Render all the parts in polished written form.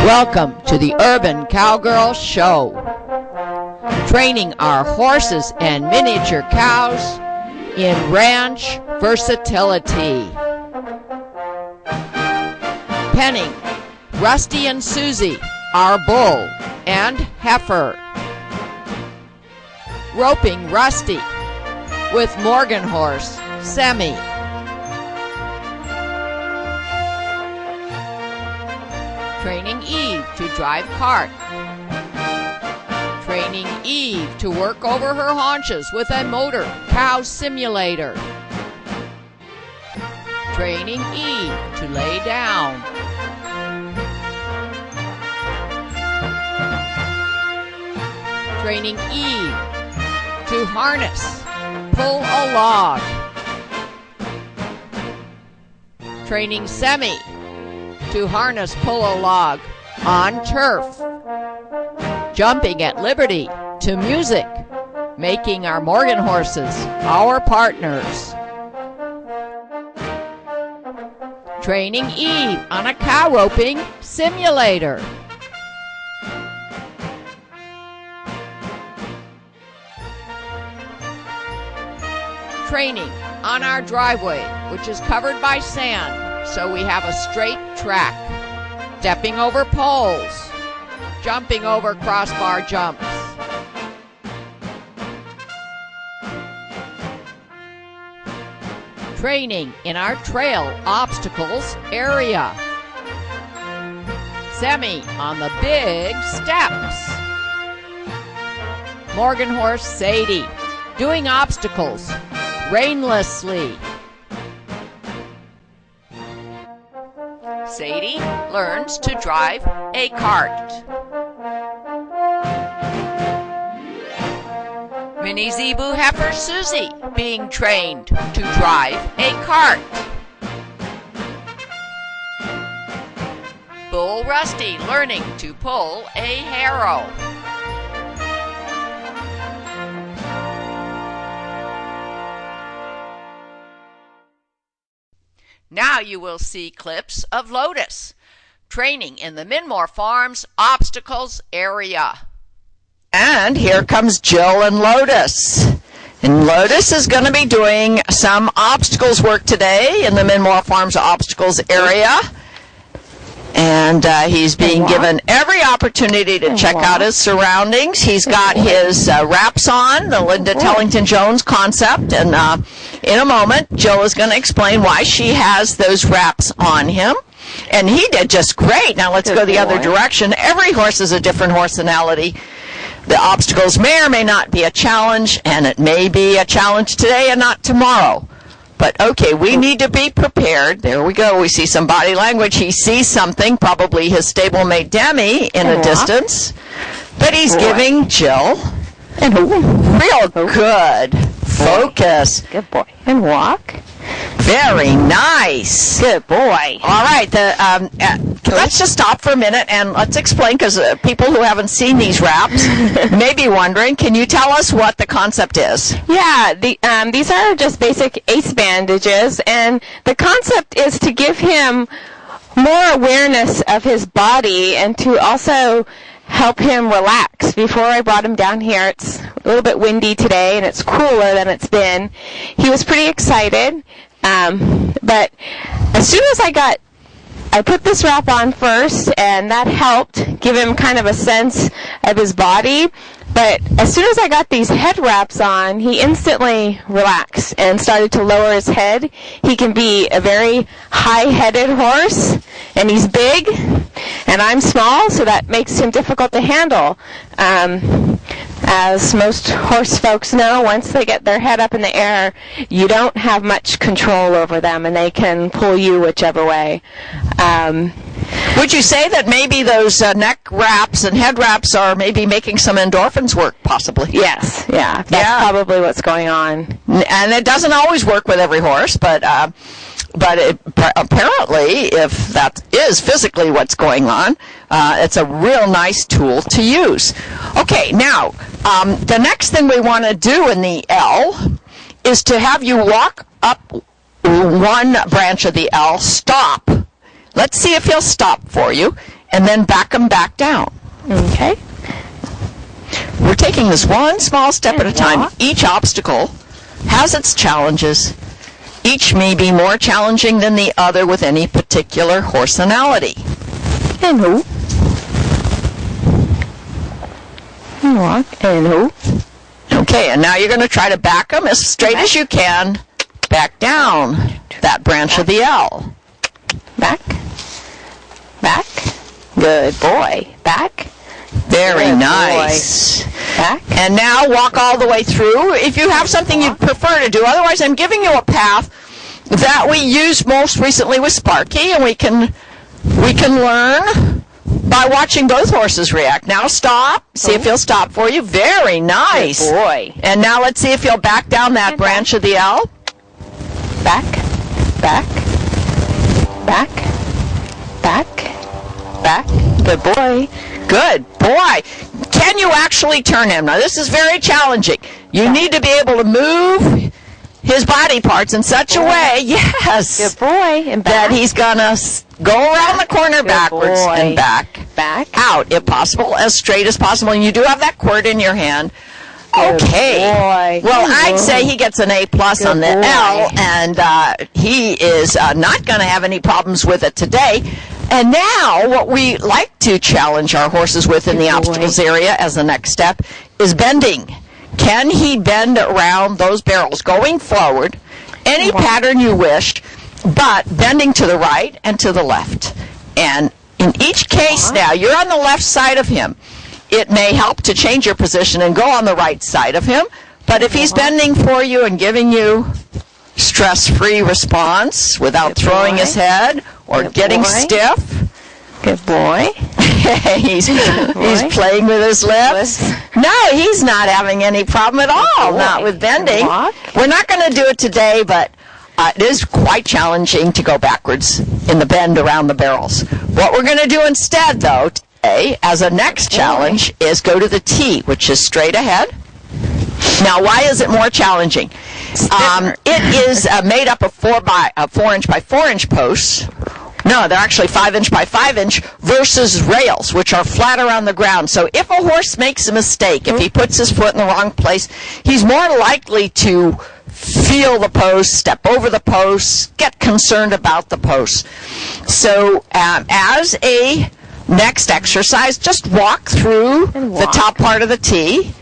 Welcome to the Urban Cowgirl Show, training our horses and miniature cows in ranch versatility. Penning Rusty and Susie, our bull and heifer. Roping Rusty with Morgan horse, Semi. Training Eve to drive cart. Training Eve to work over her haunches with a motor cow simulator. Training Eve to lay down. Training Eve to harness, pull a log. Training Semi to harness, pull a log on turf. Jumping at liberty to music, making our Morgan horses our partners. Training Eve on a cow roping simulator. Training on our driveway, which is covered by sand, so we have a straight track. Stepping over poles, jumping over crossbar jumps. Training in our trail obstacles area. Semi on the big steps. Morgan horse Sadie doing obstacles rainlessly. Sadie learns to drive a cart. Mini Zebu heifer Susie being trained to drive a cart. Bull Rusty learning to pull a harrow. Now you will see clips of Lotus training in the Minmore Farms obstacles area. And here comes Jill and Lotus. And Lotus is going to be doing some obstacles work today in the Minmore Farms obstacles area. And he's being given every opportunity to check out his surroundings. He's got his wraps on, the Linda Tellington-Jones concept. And in a moment, Jill is going to explain why she has those wraps on him. And he did just great. Now let's go the other direction. Every horse is a different horseanality. The obstacles may or may not be a challenge, and it may be a challenge today and not tomorrow. But, okay, we need to be prepared. There we go. We see some body language. He sees something, probably his stablemate Demi in the distance. But he's giving Jill a real good focus. Good boy. And walk. Very nice. Good boy. All right. Let's just stop for a minute and let's explain, because people who haven't seen these wraps may be wondering. Can you tell us what the concept is? Yeah, these are just basic ace bandages, and the concept is to give him more awareness of his body and to also help him relax. Before I brought him down here, it's a little bit windy today and it's cooler than it's been. He was pretty excited, but as soon as I put this wrap on first, and that helped give him kind of a sense of his body. But as soon as I got these head wraps on, he instantly relaxed and started to lower his head. He can be a very high-headed horse, and he's big, and I'm small, so that makes him difficult to handle. As most horse folks know, once they get their head up in the air, you don't have much control over them, and they can pull you whichever way. Would you say that maybe those neck wraps and head wraps are maybe making some endorphins work, possibly? Yes, yeah, that's probably what's going on. And it doesn't always work with every horse, but apparently, if that is physically what's going on, it's a real nice tool to use. Okay, now, the next thing we want to do in the L is to have you walk up one branch of the L, stop. Let's see if he'll stop for you. and then back them back down. Okay. We're taking this one small step at a time. Walk. Each obstacle has its challenges. Each may be more challenging than the other with any particular horsenality. And who? And walk. And who? Okay, and now you're going to try to back them as straight as you can. Back down that branch of the L. Back. Back. Good boy. Back. Very Good nice. boy. Back. And now walk all the way through if you have something you'd prefer to do. Otherwise, I'm giving you a path that we used most recently with Sparky, and we can learn by watching both horses react. Now stop. See if he'll stop for you. Very nice. Good boy. And now let's see if he'll back down that branch of the L. Back. Back. Back. Back. Back. Good boy. Good boy. Can you actually turn him? Now, this is very challenging. You need to be able to move his body parts in such a way, yes, Good boy. And that back. he's going to go around the corner backwards boy. and back Back. out, if possible, as straight as possible. And you do have that quirt in your hand. Good Okay. boy. Well, Good I'd boy. say he gets an A+ on the boy. L, and he is not going to have any problems with it today. And now, what we like to challenge our horses with in the Good boy. obstacles area as the next step is bending. Can he bend around those barrels going forward, any pattern you wished, but bending to the right and to the left? And in each case now, you're on the left side of him. It may help to change your position and go on the right side of him, but if he's bending for you and giving you stress-free response without Good throwing boy. his head or Good getting boy. stiff, Good boy. he's playing with his lips. No, he's not having any problem at all, boy. not with bending. Walk. We're not going to do it today, but it is quite challenging to go backwards in the bend around the barrels. What we're going to do instead, though, today, as a next challenge, is go to the T, which is straight ahead. Now, why is it more challenging? It is made up of 4-inch by 4-inch posts. No, they're actually 5-inch by 5-inch versus rails, which are flat around the ground. So if a horse makes a mistake, if he puts his foot in the wrong place, he's more likely to feel the post, step over the post, get concerned about the post. So as a next exercise, just walk through the top part of the T,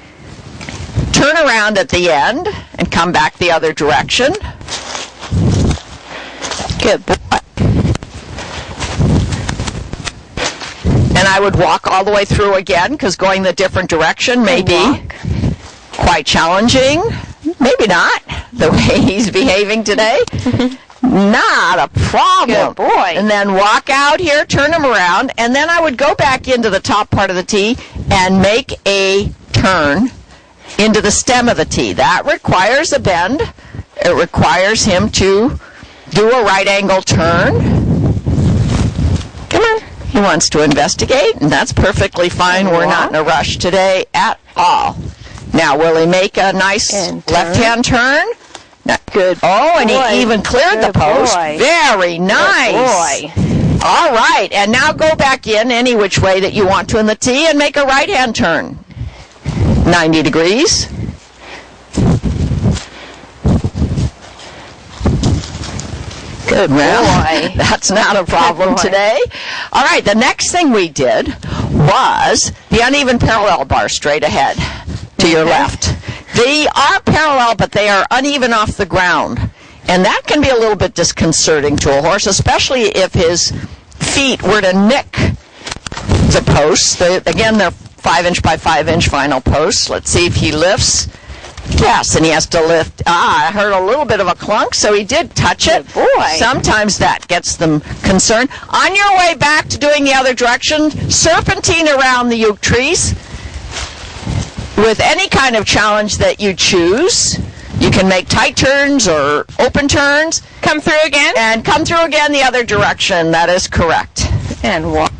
turn around at the end, and come back the other direction. Good boy. And I would walk all the way through again, because going the different direction may be quite challenging. Maybe not, the way he's behaving today. Not a problem. Good boy. And then walk out here, turn him around, and then I would go back into the top part of the T and make a turn into the stem of the T. That requires a bend. It requires him to do a right angle turn. Come on. He wants to investigate, and that's perfectly fine. We're not in a rush today at all. Now, will he make a nice left-hand turn? Good. Oh, and he even cleared the post. Very nice. Good boy. All right, and now go back in any which way that you want to in the T and make a right-hand turn. 90 degrees. Good. Well, that's not a problem today. All right, the next thing we did was the uneven parallel bar straight ahead to your left. They are parallel, but they are uneven off the ground. And that can be a little bit disconcerting to a horse, especially if his feet were to nick the posts. Again, they're 5-inch by 5-inch vinyl posts. Let's see if he lifts. Yes, and he has to lift. I heard a little bit of a clunk, so he did touch it. Good boy. Sometimes that gets them concerned. On your way back to doing the other direction, serpentine around the yoke trees with any kind of challenge that you choose. You can make tight turns or open turns. Come through again. And come through again the other direction. That is correct. And walk.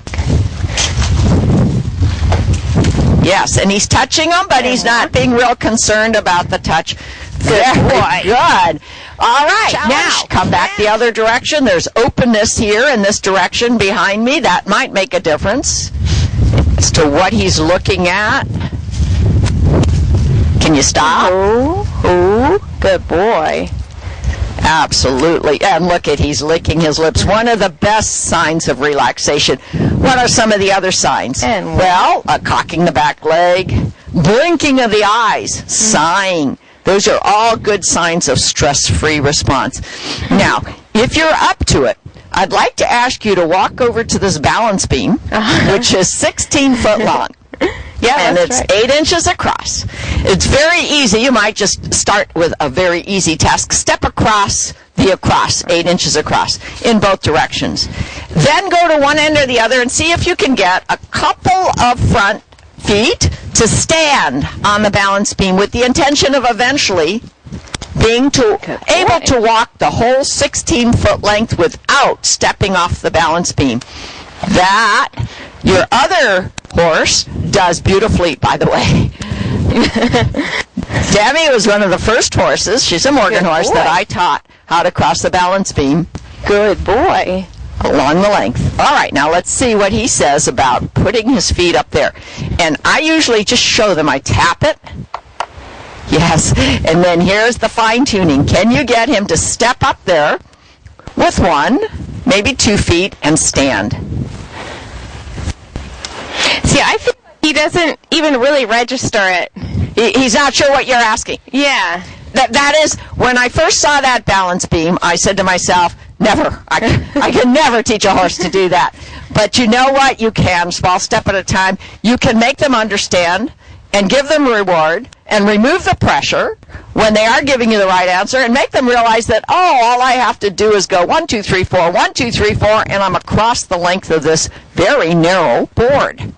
Yes, and he's touching them, but he's not being real concerned about the touch. Good boy. Good. All right, Challenge. now come back the other direction. There's openness here in this direction behind me. That might make a difference as to what he's looking at. Can you stop? Oh, good boy. Absolutely. And look at, he's licking his lips. One of the best signs of relaxation. What are some of the other signs? And well, cocking the back leg, blinking of the eyes, sighing. Those are all good signs of stress-free response. Now, if you're up to it, I'd like to ask you to walk over to this balance beam, which is 16 foot long. Yeah, and that's it's right. 8 inches across. It's very easy. You might just start with a very easy task. Step across the across, 8 inches across, in both directions. Then go to one end or the other and see if you can get a couple of front feet to stand on the balance beam with the intention of eventually being able to walk the whole 16-foot length without stepping off the balance beam. That your other horse does beautifully, by the way. Demi was one of the first horses. She's a Morgan horse that I taught how to cross the balance beam. Good boy. Along the length. All right, now let's see what he says about putting his feet up there. And I usually just show them. I tap it. Yes. And then here's the fine-tuning. Can you get him to step up there with 1, maybe 2 feet, and stand? See, I think he doesn't even really register it. He's not sure what you're asking. Yeah. That is, when I first saw that balance beam, I said to myself, never. I can never teach a horse to do that. But you know what? You can, small step at a time. You can make them understand and give them reward and remove the pressure when they are giving you the right answer and make them realize that, oh, all I have to do is go 1, 2, 3, 4, 1, 2, 3, 4, and I'm across the length of this very narrow board.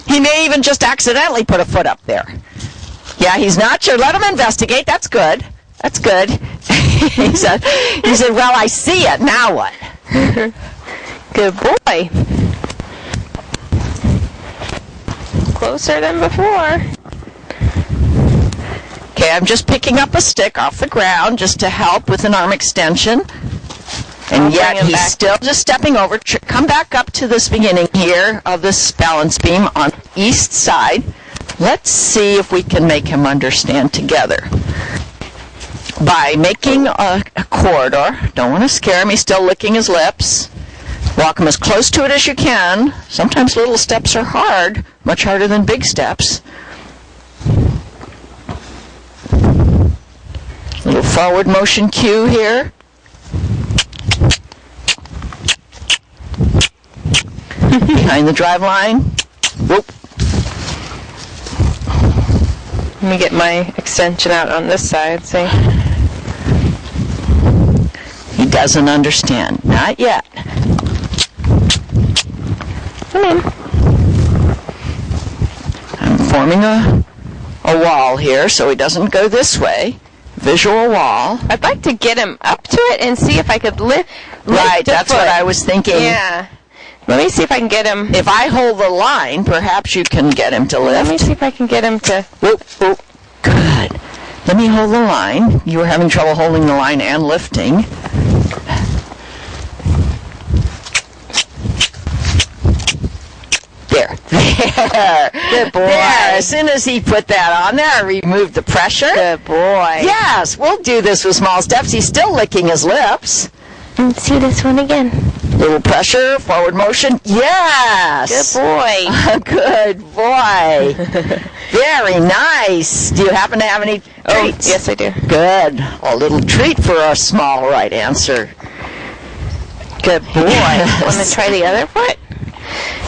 He may even just accidentally put a foot up there. Yeah, he's not sure. Let him investigate. That's good. That's good. he said, well, I see it. Now what? Good boy. Closer than before. Okay, I'm just picking up a stick off the ground just to help with an arm extension. And yet he's still just stepping over. Come back up to this beginning here of this balance beam on the east side. Let's see if we can make him understand together. By making a corridor, don't want to scare him, he's still licking his lips. Walk him as close to it as you can. Sometimes little steps are hard, much harder than big steps. Little forward motion cue here. Behind the drive line. Whoop. Let me get my extension out on this side, see? He doesn't understand. Not yet. Come in. I'm forming a wall here so he doesn't go this way. Visual wall. I'd like to get him up to it and see if I could lift Right, that's foot. what I was thinking. Yeah. Let me see if I can get him. If I hold the line, perhaps you can get him to Let me lift. see if I can get him to... Whoop, whoop. Good. Let me hold the line. You were having trouble holding the line and lifting. There. There. Good boy. There. As soon as he put that on there, I removed the pressure. Good boy. Yes, we'll do this with small steps. He's still licking his lips. Let's do this one again. Little pressure, forward motion. Yes. Good boy. Good boy. Very nice. Do you happen to have any treats? Yes, I do. Good. A little treat for a small right answer. Good boy. Want to try the other foot?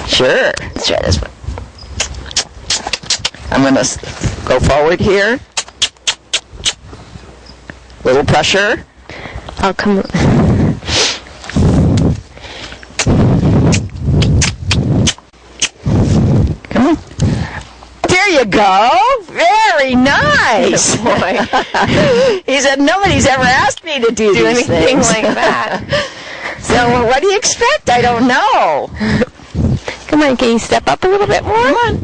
Sure. Let's try this one. I'm going to go forward here. Little pressure. I'll come... Come on. There you go. Very nice. Good boy. He said, nobody's ever asked me to do these anything things. like that. So what do you expect? I don't know. Come on, can you step up a little bit more? Come on.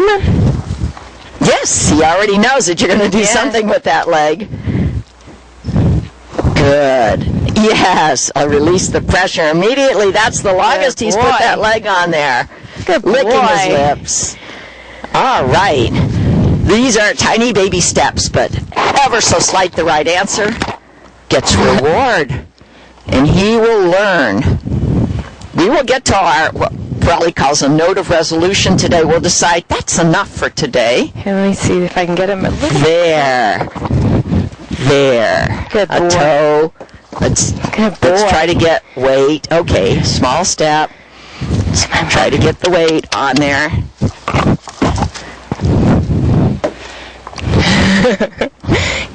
Come on. Yes, he already knows that you're going to do something with that leg. Good. Yes, I release the pressure immediately. That's the longest he's put that leg on there. Good Licking boy. his lips. All right. These are tiny baby steps, but ever so slight the right answer gets reward. And he will learn. We will get to our, what Probably calls a note of resolution today. We'll decide that's enough for today. Here, let me see if I can get him a little. There. Good boy. A toe. Let's try to get weight. Okay, small step. Try to get the weight on there.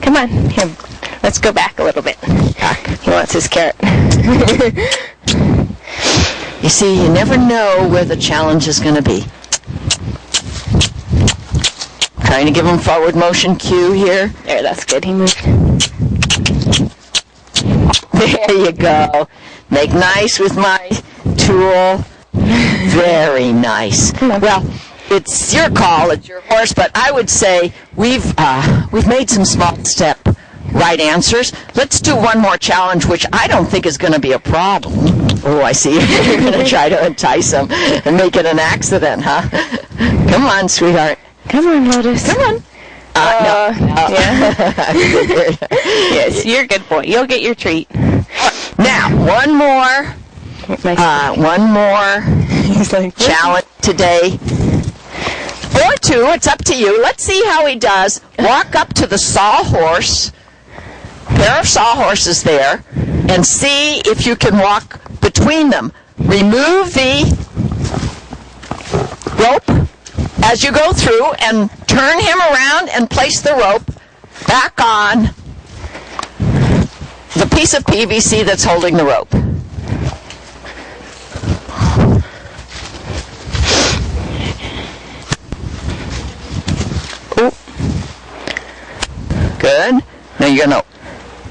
Come on. Here, let's go back a little bit. He wants his carrot. You see, you never know where the challenge is going to be. Trying to give him forward motion cue here. There, that's good. He moved. There you go. Make nice with my tool. Very nice. Well, it's your call. It's your horse, but I would say we've made some small step right answers. Let's do one more challenge, which I don't think is going to be a problem. Oh, I see. You're going to try to entice him and make it an accident, huh? Come on, sweetheart. Come on, Lotus. Come on. No. Yeah. Yes, you're a good boy. You'll get your treat. Now, one more He's like, challenge today. Or two, it's up to you. Let's see how he does. Walk up to the Sawhorse, pair of Sawhorses there, and see if you can walk between them. Remove the rope as you go through and turn him around and place the rope back on the piece of PVC that's holding the rope. Good. Now you're going to,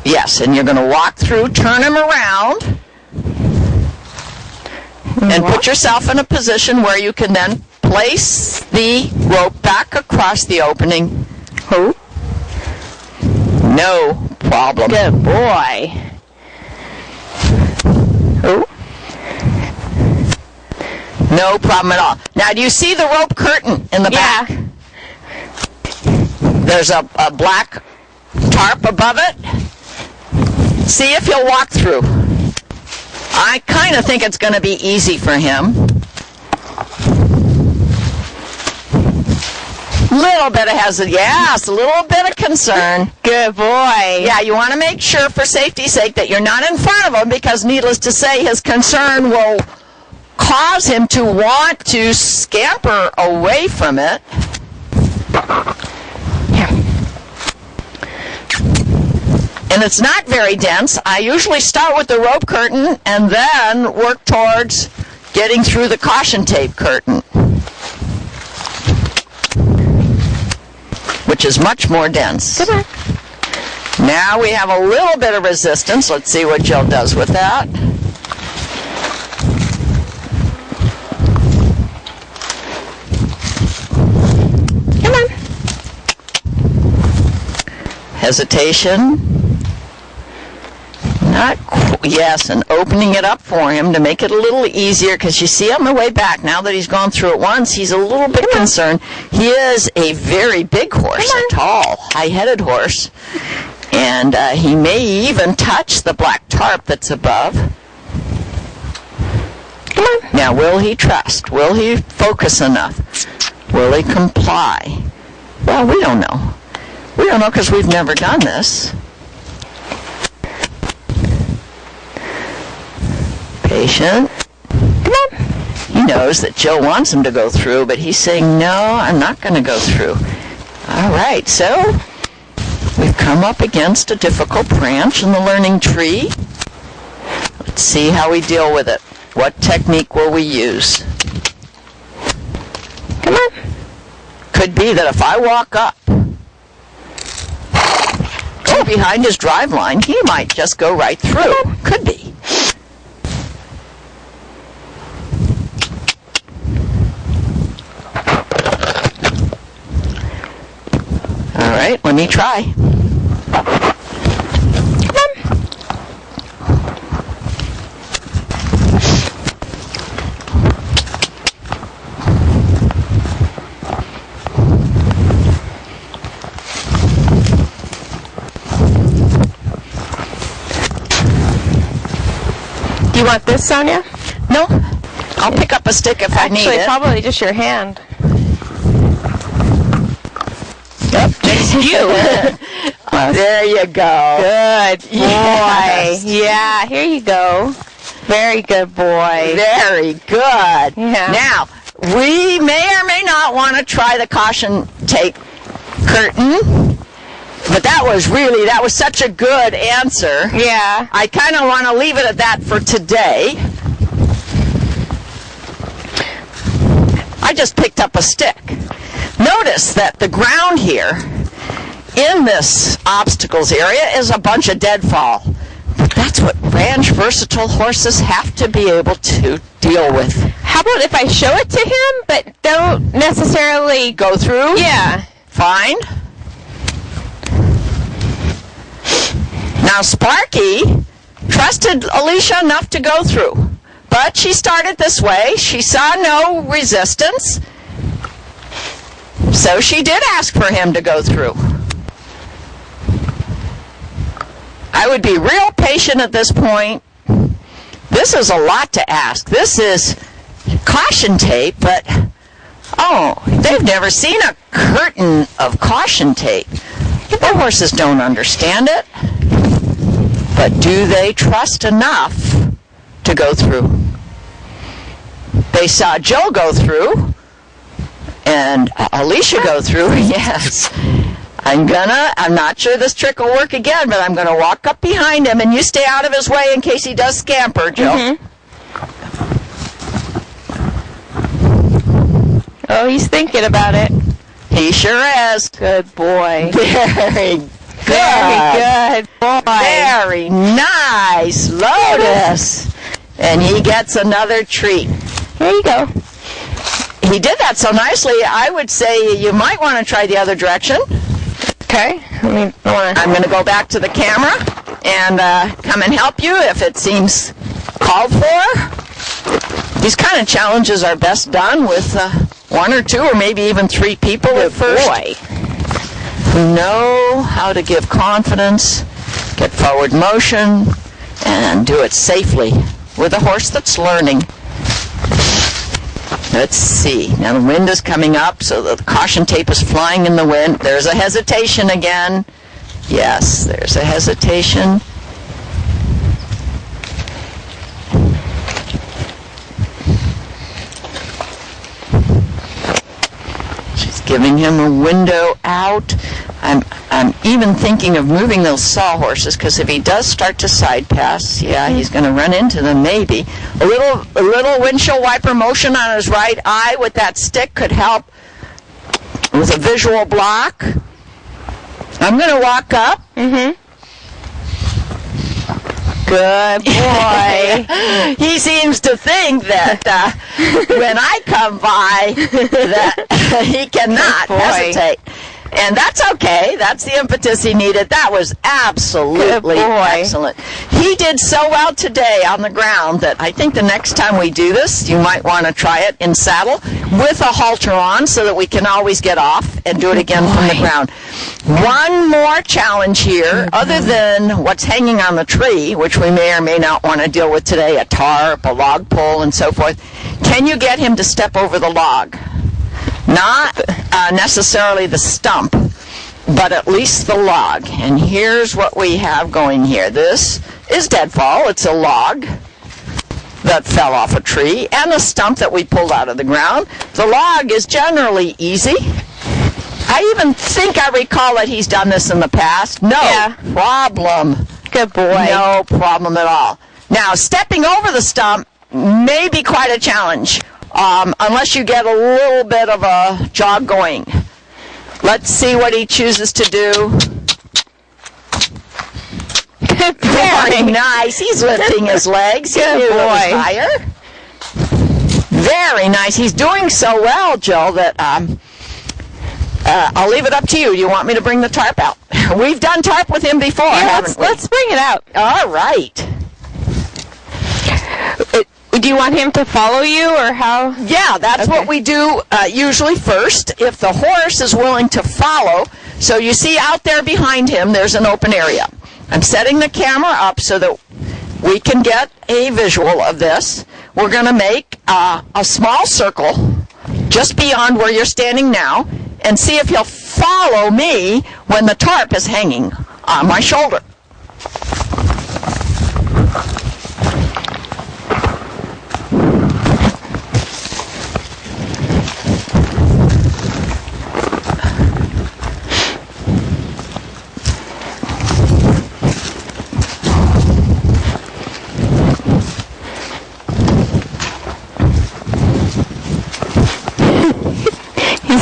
yes, and you're going to walk through, turn him around, and put yourself in a position where you can then place the rope back across the opening. No problem. good boy. No problem at all. Now, do you see the rope curtain in the back? There's a black tarp above it. See if you'll walk through. I kind of think it's going to be easy for him. Little bit of yes, a little bit of concern. Good boy. Yeah, you want to make sure for safety's sake that you're not in front of him, because needless to say, his concern will cause him to want to scamper away from it. And it's not very dense. I usually start with the rope curtain and then work towards getting through the caution tape curtain, which is much more dense. Come on. Now we have a little bit of resistance. Let's see what Jill does with that. Come on. Hesitation. Yes, and opening it up for him to make it a little easier, because you see on the way back, now that he's gone through it once, he's a little bit concerned. He is a very big horse, a tall, high-headed horse, and he may even touch the black tarp that's above. Now, will he trust? Will he focus enough? Will he comply? Well, we don't know. We don't know because we've never done this. Patient. Come on. He knows that Jill wants him to go through, but he's saying, no, I'm not going to go through. All right, so we've come up against a difficult branch in the learning tree. Let's see how we deal with it. What technique will we use? Come on. Could be that if I walk up behind his drive line, he might just go right through. Could be. me try. Do you want this, Sonia? No, I'll pick up a stick if I need Actually, it. probably just your hand. Yep, just you. There you go. Good boy. Yes. Yeah, here you go. Very good boy. Very good. Yeah. Now, we may or may not want to try the caution tape curtain, but that was such a good answer. Yeah. I kind of want to leave it at that for today. I just picked up a stick. Notice that the ground here in this obstacles area is a bunch of deadfall. But that's what ranch versatile horses have to be able to deal with. How about if I show it to him, but don't necessarily Go through? Yeah. Fine. Now, Sparky trusted Alicia enough to go through. But she started this way. She saw no resistance. So she did ask for him to go through. I would be real patient at this point. This is a lot to ask. This is caution tape, but, they've never seen a curtain of caution tape. The horses don't understand it. But do they trust enough to go through? They saw Jill go through and Alicia go through. Yes. I'm not sure this trick will work again, but I'm going to walk up behind him, and you stay out of his way in case he does scamper, Jill. Mm-hmm. Oh, he's thinking about it. He sure is. Good boy. Very good. Very good boy. Very nice, Lotus. And he gets another treat. Here you go. He did that so nicely, I would say you might want to try the other direction. Okay. I'm going to go back to the camera and come and help you if it seems called for. These kind of challenges are best done with one or two or maybe even three people at first. Boy. Who know how to give confidence, get forward motion, and do it safely with a horse that's learning. Let's see. Now the wind is coming up, so the caution tape is flying in the wind. There's a hesitation again. Yes, there's a hesitation. She's giving him a window out. I'm even thinking of moving those sawhorses, because if he does start to side pass, he's going to run into them maybe. A little windshield wiper motion on his right eye with that stick could help with a visual block. I'm going to walk up. Mm-hmm. Good boy. He seems to think that when I come by that he cannot hesitate. And that's okay. That's the impetus he needed. That was absolutely excellent. He did so well today on the ground that I think the next time we do this, you might want to try it in saddle with a halter on so that we can always get off and do it again from the ground. One more challenge here, other than what's hanging on the tree, which we may or may not want to deal with today, a tarp, a log pole, and so forth. Can you get him to step over the log? Not necessarily the stump, but at least the log. And here's what we have going here. This is deadfall. It's a log that fell off a tree and a stump that we pulled out of the ground. The log is generally easy. I even think I recall that he's done this in the past. No problem. Good boy. No problem at all. Now, stepping over the stump may be quite a challenge. Unless you get a little bit of a jog going. Let's see what he chooses to do. Very nice. He's lifting his legs. Good boy. Higher. Very nice. He's doing so well, Jill, that I'll leave it up to you. You want me to bring the tarp out? We've done tarp with him before, haven't we? Let's bring it out. All right. Do you want him to follow you, or how? Yeah, that's what we do usually first. If the horse is willing to follow, so you see out there behind him, there's an open area. I'm setting the camera up so that we can get a visual of this. We're going to make a small circle just beyond where you're standing now and see if he'll follow me when the tarp is hanging on my shoulder.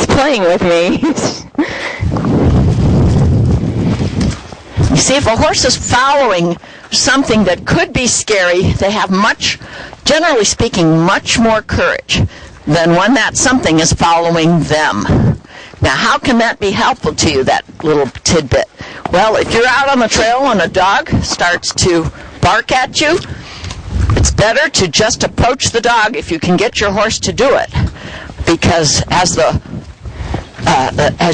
Playing with me. You see, if a horse is following something that could be scary, they have generally speaking, much more courage than when that something is following them. Now, how can that be helpful to you, that little tidbit? Well, if you're out on the trail and a dog starts to bark at you, it's better to just approach the dog if you can get your horse to do it, because as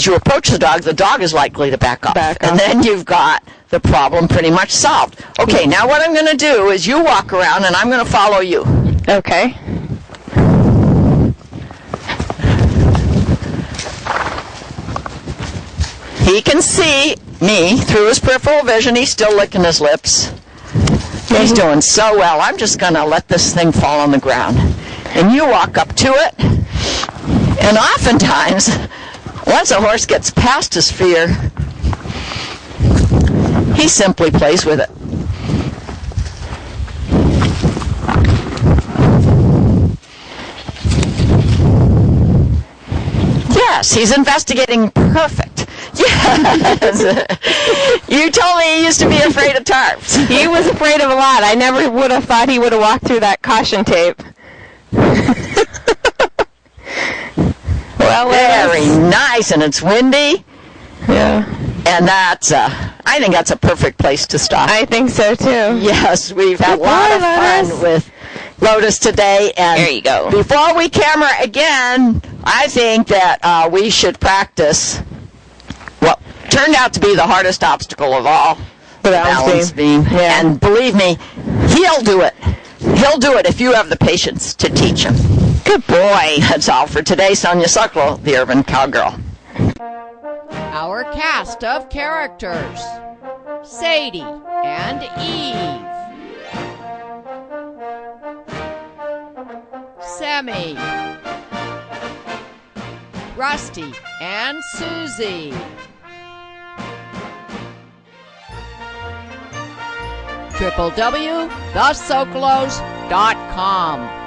you approach the dog is likely to back off. And then you've got the problem pretty much solved. Okay, now what I'm going to do is you walk around and I'm going to follow you. Okay. He can see me through his peripheral vision. He's still licking his lips. He's doing so well. I'm just going to let this thing fall on the ground. And you walk up to it. And oftentimes, once a horse gets past his fear, he simply plays with it. Yes, he's investigating perfect. Yes. You told me he used to be afraid of tarps. He was afraid of a lot. I never would have thought he would have walked through that caution tape. Well, very nice, and it's windy. Yeah. And I think that's a perfect place to stop. I think so, too. Yes, we've had a lot of fun with Lotus today. And there you go. Before we camera again, I think that we should practice what turned out to be the hardest obstacle of all, the balance beam. Yeah. And believe me, he'll do it. He'll do it if you have the patience to teach him. Good boy. That's all for today. Sonia Sucklow, the Urban Cowgirl. Our cast of characters: Sadie and Eve, Sammy, Rusty and Susie, www.thesocolows.com.